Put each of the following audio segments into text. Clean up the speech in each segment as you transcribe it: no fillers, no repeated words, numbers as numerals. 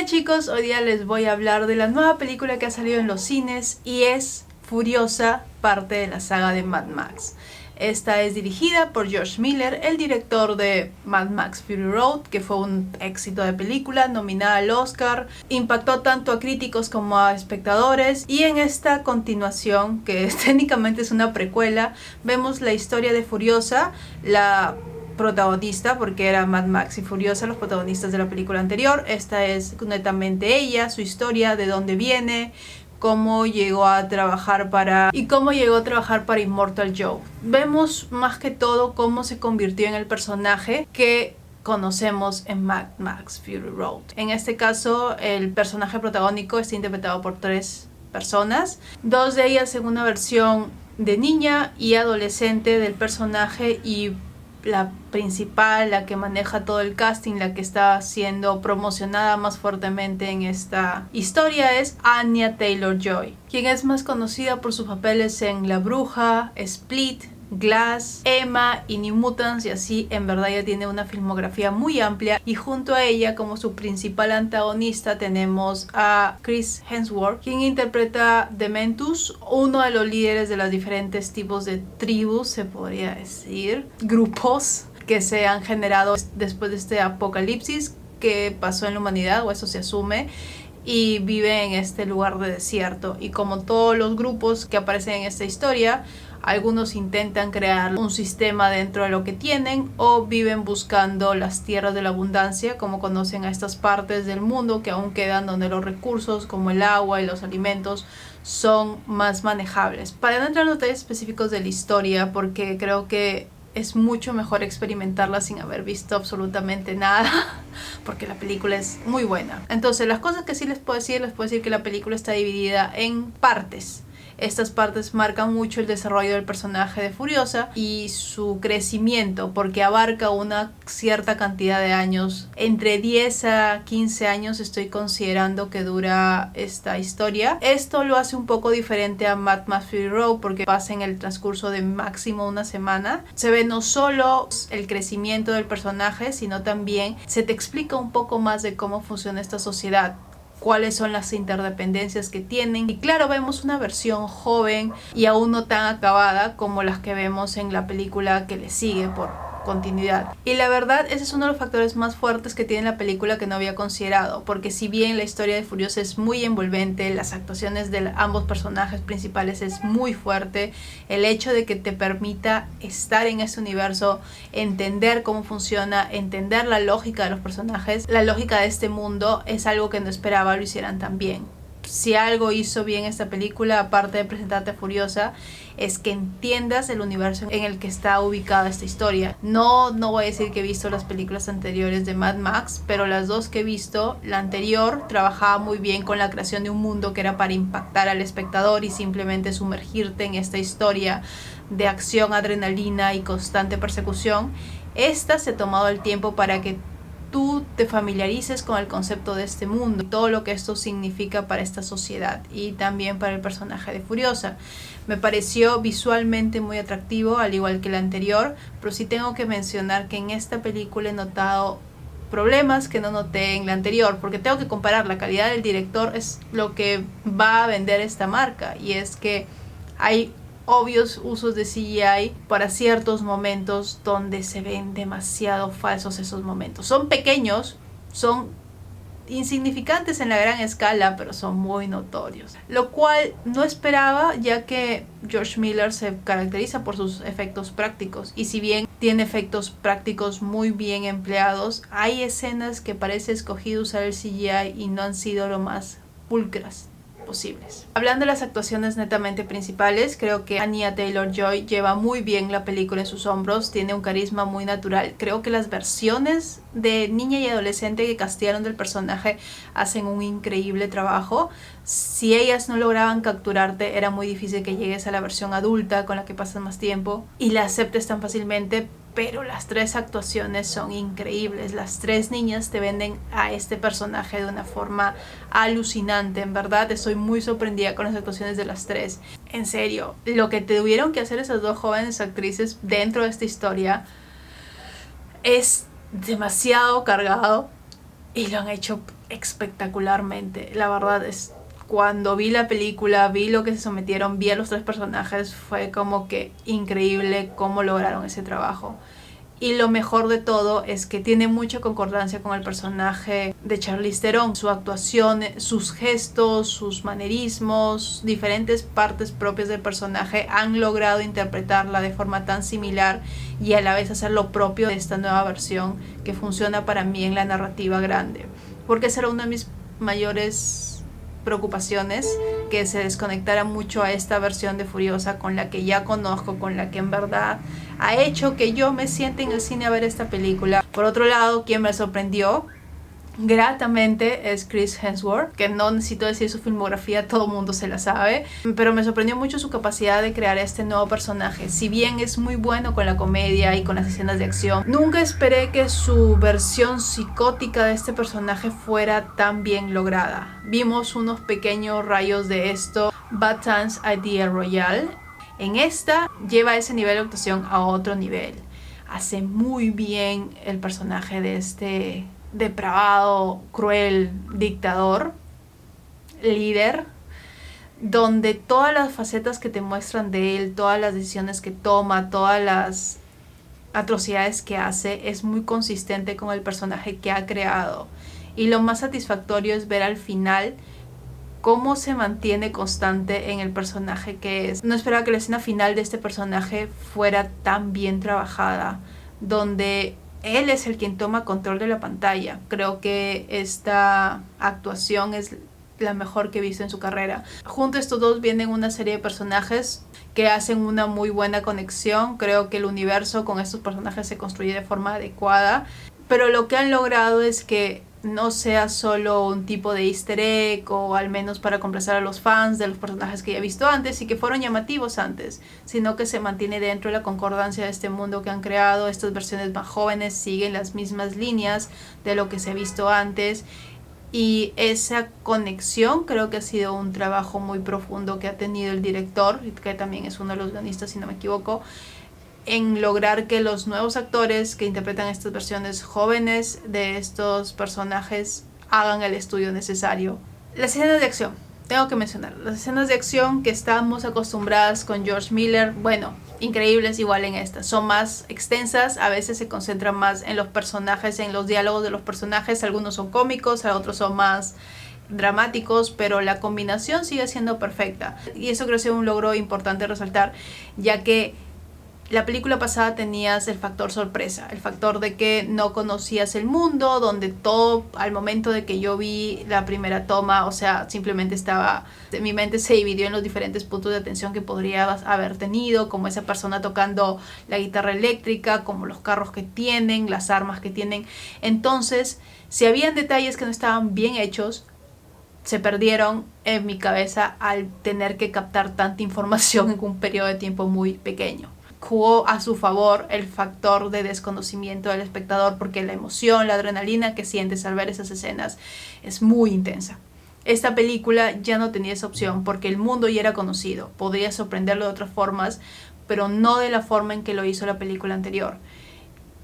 chicos, hoy día les voy a hablar de la nueva película que ha salido en los cines y es Furiosa, parte de la saga de Mad Max. Esta es dirigida por George Miller, el director de Mad Max Fury Road, que fue un éxito de película, nominada al Oscar, impactó tanto a críticos como a espectadores, y en esta continuación, que técnicamente es una precuela, vemos la historia de Furiosa, la protagonista, porque era Mad Max y Furiosa los protagonistas de la película anterior. Esta es netamente ella, su historia, de dónde viene, cómo llegó a trabajar para Immortal Joe. Vemos más que todo cómo se convirtió en el personaje que conocemos en Mad Max Fury Road. En este caso, el personaje protagónico está interpretado por 3 personas, 2 de ellas en una versión de niña y adolescente del personaje, y la principal, la que maneja todo el casting, la que está siendo promocionada más fuertemente en esta historia, es Anya Taylor-Joy, quien es más conocida por sus papeles en La Bruja, Split, Glass, Emma y New Mutants, y así en verdad ella tiene una filmografía muy amplia. Y junto a ella, como su principal antagonista, tenemos a Chris Hemsworth, quien interpreta Dementus, uno de los líderes de los diferentes tipos de tribus, se podría decir, grupos que se han generado después de este apocalipsis que pasó en la humanidad, o eso se asume, y vive en este lugar de desierto. Y como todos los grupos que aparecen en esta historia, algunos intentan crear un sistema dentro de lo que tienen, o viven buscando las tierras de la abundancia, como conocen a estas partes del mundo que aún quedan, donde los recursos como el agua y los alimentos son más manejables. Para no entrar en detalles específicos de la historia, porque creo que es mucho mejor experimentarla sin haber visto absolutamente nada, porque la película es muy buena. Entonces, las cosas que sí les puedo decir que la película está dividida en partes. Estas partes marcan mucho el desarrollo del personaje de Furiosa y su crecimiento, porque abarca una cierta cantidad de años. Entre 10 a 15 años estoy considerando que dura esta historia. Esto lo hace un poco diferente a Mad Max Fury Road, porque pasa en el transcurso de máximo una semana. Se ve no solo el crecimiento del personaje, sino también se te explica un poco más de cómo funciona esta sociedad, cuáles son las interdependencias que tienen. Y claro, vemos una versión joven y aún no tan acabada como las que vemos en la película que le sigue por continuidad. Y la verdad, ese es uno de los factores más fuertes que tiene la película, que no había considerado, porque si bien la historia de Furiosa es muy envolvente, las actuaciones de ambos personajes principales es muy fuerte, el hecho de que te permita estar en ese universo, entender cómo funciona, entender la lógica de los personajes, la lógica de este mundo, es algo que no esperaba lo hicieran tan bien. Si algo hizo bien esta película, aparte de presentarte a Furiosa, es que entiendas el universo en el que está ubicada esta historia. No voy a decir que he visto las películas anteriores de Mad Max, pero las 2 que he visto, la anterior trabajaba muy bien con la creación de un mundo que era para impactar al espectador y simplemente sumergirte en esta historia de acción, adrenalina y constante persecución. Esta se ha tomado el tiempo para que tú te familiarices con el concepto de este mundo, todo lo que esto significa para esta sociedad y también para el personaje de Furiosa. Me pareció visualmente muy atractivo, al igual que el anterior, pero sí tengo que mencionar que en esta película he notado problemas que no noté en la anterior, porque tengo que comparar. La calidad del director es lo que va a vender esta marca, y es que hay obvios usos de CGI para ciertos momentos donde se ven demasiado falsos esos momentos. Son pequeños, son insignificantes en la gran escala, pero son muy notorios, lo cual no esperaba, ya que George Miller se caracteriza por sus efectos prácticos, y si bien tiene efectos prácticos muy bien empleados, hay escenas que parece escogido usar el CGI y no han sido lo más pulcras posibles. Hablando de las actuaciones netamente principales, creo que Anya Taylor-Joy lleva muy bien la película en sus hombros, tiene un carisma muy natural. Creo que las versiones de niña y adolescente que castearon del personaje hacen un increíble trabajo. Si ellas no lograban capturarte, era muy difícil que llegues a la versión adulta con la que pasas más tiempo y la aceptes tan fácilmente. Pero las 3 actuaciones son increíbles. Las 3 niñas te venden a este personaje de una forma alucinante. En verdad, estoy muy sorprendida con las actuaciones de las 3. En serio, lo que tuvieron que hacer esas 2 jóvenes actrices dentro de esta historia es demasiado cargado, y lo han hecho espectacularmente. La verdad es, cuando vi la película, vi lo que se sometieron, vi a los 3 personajes, fue como que increíble cómo lograron ese trabajo. Y lo mejor de todo es que tiene mucha concordancia con el personaje de Charlize Theron. Su actuación, sus gestos, sus manerismos, diferentes partes propias del personaje han logrado interpretarla de forma tan similar y a la vez hacer lo propio de esta nueva versión que funciona para mí en la narrativa grande. Porque esa era una de mis mayores preocupaciones, que se desconectara mucho a esta versión de Furiosa con la que ya conozco, con la que en verdad ha hecho que yo me siente en el cine a ver esta película. Por otro lado, quien me sorprendió gratamente es Chris Hemsworth, que no necesito decir su filmografía, todo el mundo se la sabe, pero me sorprendió mucho su capacidad de crear este nuevo personaje. Si bien es muy bueno con la comedia y con las escenas de acción, nunca esperé que su versión psicótica de este personaje fuera tan bien lograda. Vimos unos pequeños rayos de esto, Bad Times at the El Royale. En esta lleva ese nivel de actuación a otro nivel. Hace muy bien el personaje de este depravado, cruel dictador, líder, donde todas las facetas que te muestran de él, todas las decisiones que toma, todas las atrocidades que hace, es muy consistente con el personaje que ha creado. Y lo más satisfactorio es ver al final cómo se mantiene constante en el personaje que es. No esperaba que la escena final de este personaje fuera tan bien trabajada, donde él es el quien toma control de la pantalla. Creo que esta actuación es la mejor que he visto en su carrera. Junto a estos dos vienen una serie de personajes que hacen una muy buena conexión. Creo que el universo con estos personajes se construye de forma adecuada, pero lo que han logrado es que no sea solo un tipo de easter egg, o al menos para complacer a los fans de los personajes que ya he visto antes y que fueron llamativos antes, sino que se mantiene dentro de la concordancia de este mundo que han creado. Estas versiones más jóvenes siguen las mismas líneas de lo que se ha visto antes, y esa conexión creo que ha sido un trabajo muy profundo que ha tenido el director, que también es uno de los guionistas si no me equivoco, en lograr que los nuevos actores que interpretan estas versiones jóvenes de estos personajes hagan el estudio necesario. Las escenas de acción, tengo que mencionar, las escenas de acción que estamos acostumbradas con George Miller, bueno, increíbles igual en estas, son más extensas, a veces se concentran más en los personajes, en los diálogos de los personajes, algunos son cómicos, otros son más dramáticos, pero la combinación sigue siendo perfecta, y eso creo que es un logro importante resaltar, ya que la película pasada tenías el factor sorpresa, el factor de que no conocías el mundo, donde todo, al momento de que yo vi la primera toma, o sea, simplemente estaba, mi mente se dividió en los diferentes puntos de atención que podría haber tenido, como esa persona tocando la guitarra eléctrica, como los carros que tienen, las armas que tienen. Entonces, si habían detalles que no estaban bien hechos, se perdieron en mi cabeza al tener que captar tanta información en un periodo de tiempo muy pequeño. Jugó a su favor el factor de desconocimiento del espectador, porque la emoción, la adrenalina que sientes al ver esas escenas es muy intensa. Esta película ya no tenía esa opción porque el mundo ya era conocido, podría sorprenderlo de otras formas, pero no de la forma en que lo hizo la película anterior.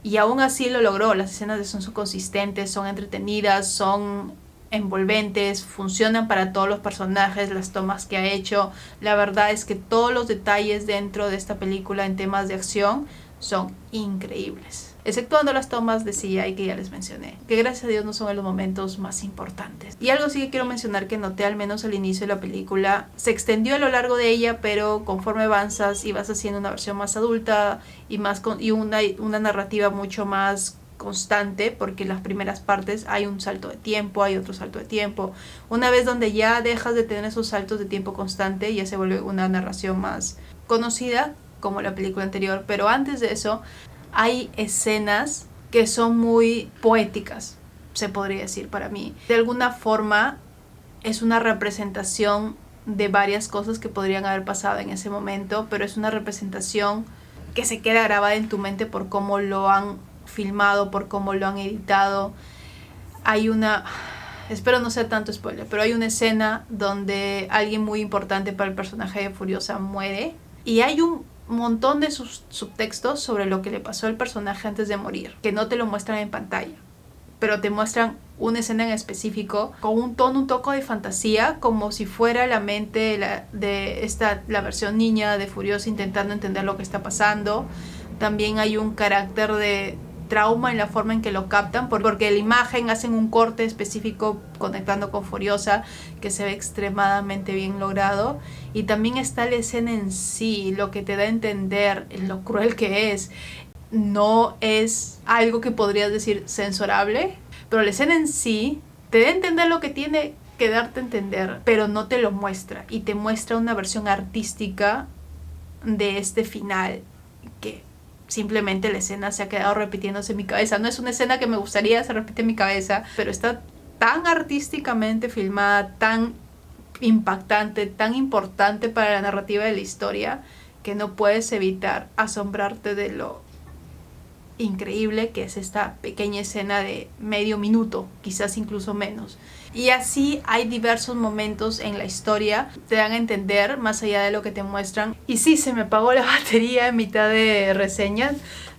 Y aún así lo logró. Las escenas son consistentes, son entretenidas, son envolventes, funcionan para todos los personajes, las tomas que ha hecho. La verdad es que todos los detalles dentro de esta película en temas de acción son increíbles, exceptuando las tomas de CGI que ya les mencioné, que gracias a Dios no son en los momentos más importantes. Y algo sí que quiero mencionar que noté al menos al inicio de la película, se extendió a lo largo de ella, pero conforme avanzas y vas haciendo una versión más adulta y una narrativa mucho más constante, porque en las primeras partes hay un salto de tiempo, hay otro salto de tiempo. Una vez donde ya dejas de tener esos saltos de tiempo constante, ya se vuelve una narración más conocida como la película anterior, pero antes de eso hay escenas que son muy poéticas, se podría decir para mí. De alguna forma es una representación de varias cosas que podrían haber pasado en ese momento, pero es una representación que se queda grabada en tu mente por cómo lo han filmado, por cómo lo han editado. Hay una, espero no sea tanto spoiler, pero hay una escena donde alguien muy importante para el personaje de Furiosa muere, y hay un montón de subtextos sobre lo que le pasó al personaje antes de morir, que no te lo muestran en pantalla, pero te muestran una escena en específico con un tono, un toque de fantasía, como si fuera la mente la versión niña de Furiosa intentando entender lo que está pasando. También hay un carácter de trauma en la forma en que lo captan, porque la imagen hacen un corte específico conectando con Furiosa que se ve extremadamente bien logrado. Y también está la escena en sí, lo que te da a entender lo cruel que es. No es algo que podrías decir censurable, pero la escena en sí te da a entender lo que tiene que darte a entender, pero no te lo muestra, y te muestra una versión artística de este final que simplemente la escena se ha quedado repitiéndose en mi cabeza. No es una escena que me gustaría se repite en mi cabeza, pero está tan artísticamente filmada, tan impactante, tan importante para la narrativa de la historia, que no puedes evitar asombrarte de lo increíble que es esta pequeña escena de medio minuto, quizás incluso menos. Y así hay diversos momentos en la historia, te dan a entender más allá de lo que te muestran. Y sí, se me apagó la batería en mitad de reseña,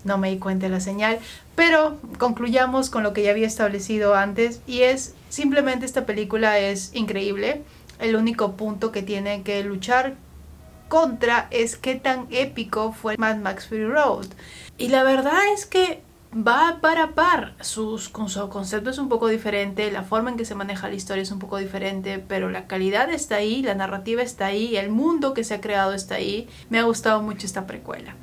no me di cuenta de la señal, pero concluyamos con lo que ya había establecido antes, y es simplemente esta película es increíble. El único punto que tiene que luchar contra es qué tan épico fue Mad Max Fury Road. Y la verdad es que va par a par. Su concepto es un poco diferente, la forma en que se maneja la historia es un poco diferente, pero la calidad está ahí, la narrativa está ahí, el mundo que se ha creado está ahí. Me ha gustado mucho esta precuela.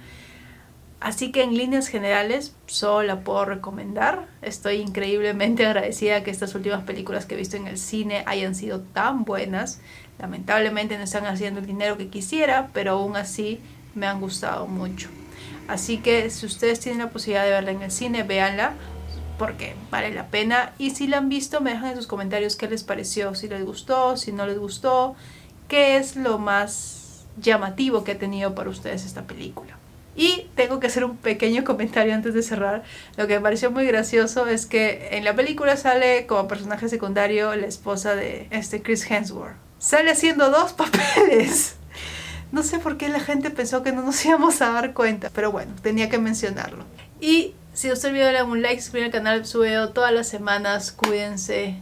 Así que en líneas generales solo la puedo recomendar. Estoy increíblemente agradecida que estas últimas películas que he visto en el cine hayan sido tan buenas. Lamentablemente no están haciendo el dinero que quisiera, pero aún así me han gustado mucho. Así que si ustedes tienen la posibilidad de verla en el cine, véanla, porque vale la pena. Y si la han visto, me dejan en sus comentarios qué les pareció, si les gustó, si no les gustó, qué es lo más llamativo que ha tenido para ustedes esta película. Y tengo que hacer un pequeño comentario antes de cerrar. Lo que me pareció muy gracioso es que en la película sale como personaje secundario la esposa de Chris Hemsworth. Sale haciendo 2 papeles. No sé por qué la gente pensó que no nos íbamos a dar cuenta, pero bueno, tenía que mencionarlo. Y si a usted el video le dan un like, suscríbete al canal, subo todas las semanas, cuídense.